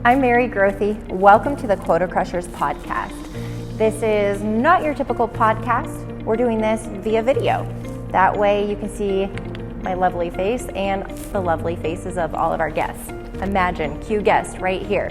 I'm Mary Grothy. Welcome to the Quota Crushers podcast. This is not your typical podcast. We're doing this via video. That way you can see my lovely face and the lovely faces of all of our guests. Imagine, cue guest right here.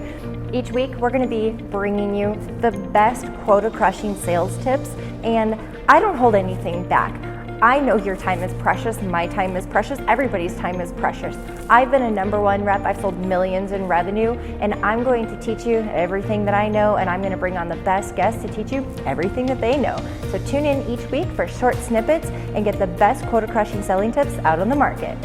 Each week we're going to be bringing you the best quota crushing sales tips, and I don't hold anything back. I know your time is precious, my time is precious, everybody's time is precious. I've been a #1 rep, I've sold millions in revenue, and I'm going to teach you everything that I know, and I'm going to bring on the best guests to teach you everything that they know. So tune in each week for short snippets and get the best quota crushing selling tips out on the market.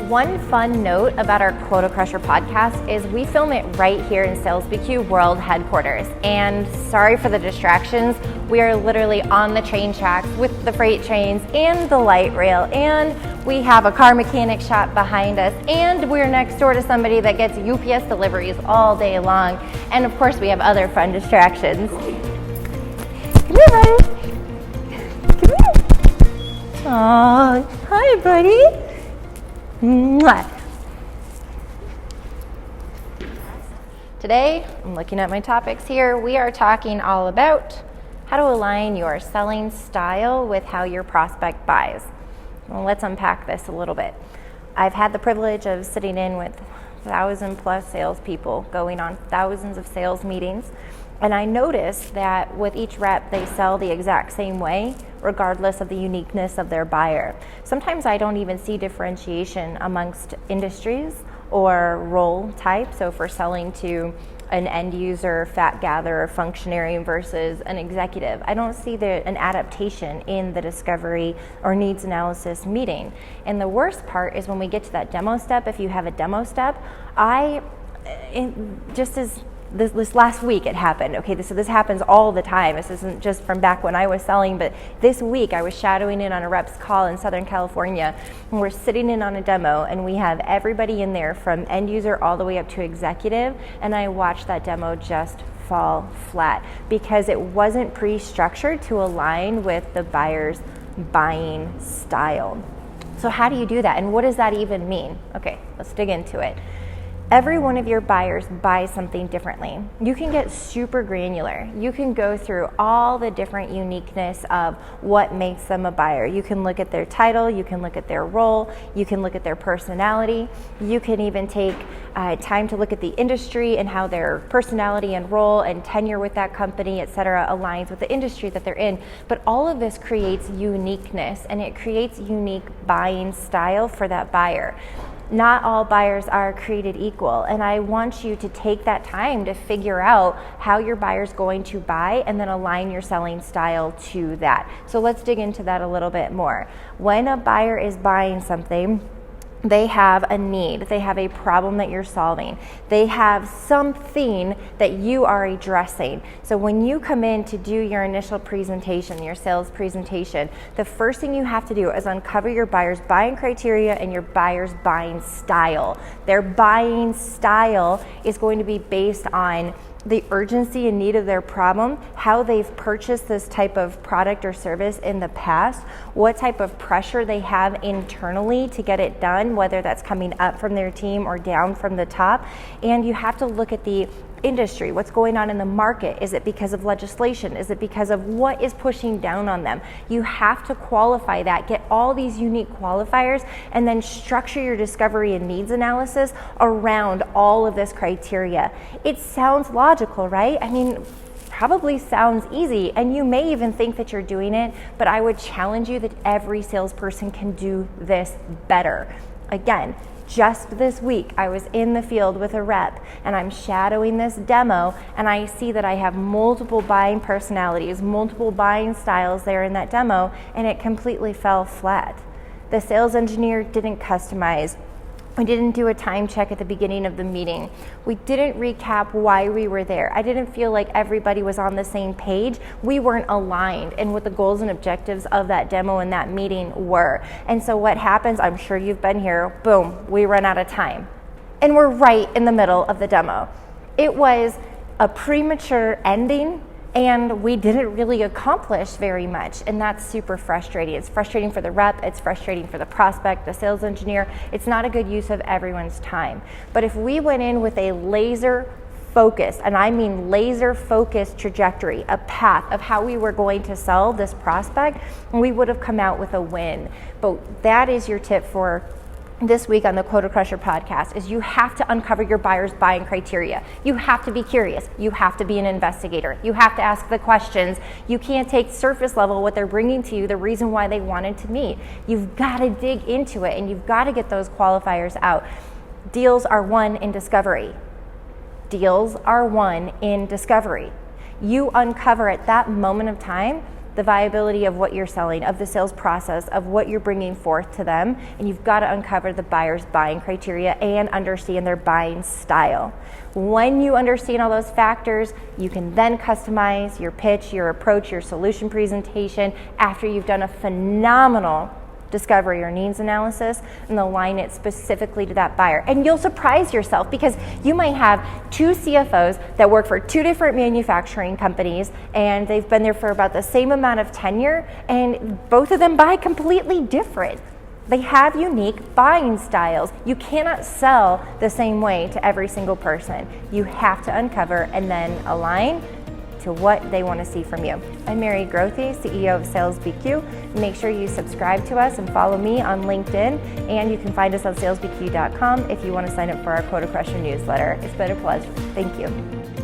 One fun note about our Quota Crusher podcast is we film it right here in Sales BQ World Headquarters. And sorry for the distractions, we are literally on the train tracks with the freight trains and the light rail, and we have a car mechanic shop behind us, and we're next door to somebody that gets UPS deliveries all day long. And of course we have other fun distractions. Come here, buddy. Come here. Aw, hi, buddy. Mwah. Today, I'm looking at my topics here. We are talking all about how to align your selling style with how your prospect buys. Well, let's unpack this a little bit. I've had the privilege of sitting in with 1,000+ salespeople, going on thousands of sales meetings, and I noticed that with each rep, they sell the exact same way, regardless of the uniqueness of their buyer. Sometimes I don't even see differentiation amongst industries or role type. So for selling to an end user, fat gatherer, functionary versus an executive, I don't see an adaptation in the discovery or needs analysis meeting. And the worst part is when we get to that demo step. If you have a demo step, This last week it happened. Okay, so this happens all the time. This isn't just from back when I was selling, but this week I was shadowing in on a rep's call in Southern California, and we're sitting in on a demo, and we have everybody in there from end user all the way up to executive, and I watched that demo just fall flat because it wasn't pre-structured to align with the buyer's buying style. So how do you do that, and what does that even mean? Okay, let's dig into it. Every one of your buyers buys something differently. You can get super granular. You can go through all the different uniqueness of what makes them a buyer. You can look at their title, you can look at their role, you can look at their personality. You can even take time to look at the industry and how their personality and role and tenure with that company, etc., aligns with the industry that they're in. But all of this creates uniqueness, and it creates unique buying style for that buyer. Not all buyers are created equal, and I want you to take that time to figure out how your buyer's going to buy and then align your selling style to that. So let's dig into that a little bit more. When a buyer is buying something, they have a need, they have a problem that you're solving, they have something that you are addressing. So when you come in to do your initial presentation, your sales presentation, the first thing you have to do is uncover your buyer's buying criteria and your buyer's buying style. Their buying style is going to be based on the urgency and need of their problem, how they've purchased this type of product or service in the past, what type of pressure they have internally to get it done, whether that's coming up from their team or down from the top. And you have to look at the industry, what's going on in the market. Is it because of legislation? Is it because of what is pushing down on them? You have to qualify that, get all these unique qualifiers, and then structure your discovery and needs analysis around all of this criteria. It sounds logical, right? I mean, probably sounds easy, and you may even think that you're doing it, but I would challenge you that every salesperson can do this better. Again, just this week, I was in the field with a rep, and I'm shadowing this demo, and I see that I have multiple buying personalities, multiple buying styles there in that demo, and it completely fell flat. The sales engineer didn't customize. We didn't do a time check at the beginning of the meeting. We didn't recap why we were there. I didn't feel like everybody was on the same page. We weren't aligned in what the goals and objectives of that demo and that meeting were. And so what happens, I'm sure you've been here, boom, we run out of time. And we're right in the middle of the demo. It was a premature ending, and we didn't really accomplish very much, and that's super frustrating. It's frustrating for the rep, it's frustrating for the prospect, the sales engineer. It's not a good use of everyone's time. But if we went in with a laser focused, and I mean laser focused trajectory, a path of how we were going to sell this prospect, and we would have come out with a win. But that is your tip for this week on the Quota Crusher podcast, is you have to uncover your buyer's buying criteria. You have to be curious. You have to be an investigator. You have to ask the questions. You can't take surface level what they're bringing to you, the reason why they wanted to meet. You've got to dig into it, and you've got to get those qualifiers out. Deals are won in discovery. Deals are won in discovery. You uncover at that moment of time the viability of what you're selling, of the sales process, of what you're bringing forth to them, and you've got to uncover the buyer's buying criteria and understand their buying style. When you understand all those factors, you can then customize your pitch, your approach, your solution presentation after you've done a phenomenal discovery or needs analysis and align it specifically to that buyer. And you'll surprise yourself, because you might have two CFOs that work for two different manufacturing companies, and they've been there for about the same amount of tenure, and both of them buy completely different. They have unique buying styles. You cannot sell the same way to every single person. You have to uncover and then align to what they want to see from you. I'm Mary Grothe, CEO of Sales BQ. Make sure you subscribe to us and follow me on LinkedIn, and you can find us on salesbq.com if you want to sign up for our Quota Crusher newsletter. It's been a pleasure. Thank you.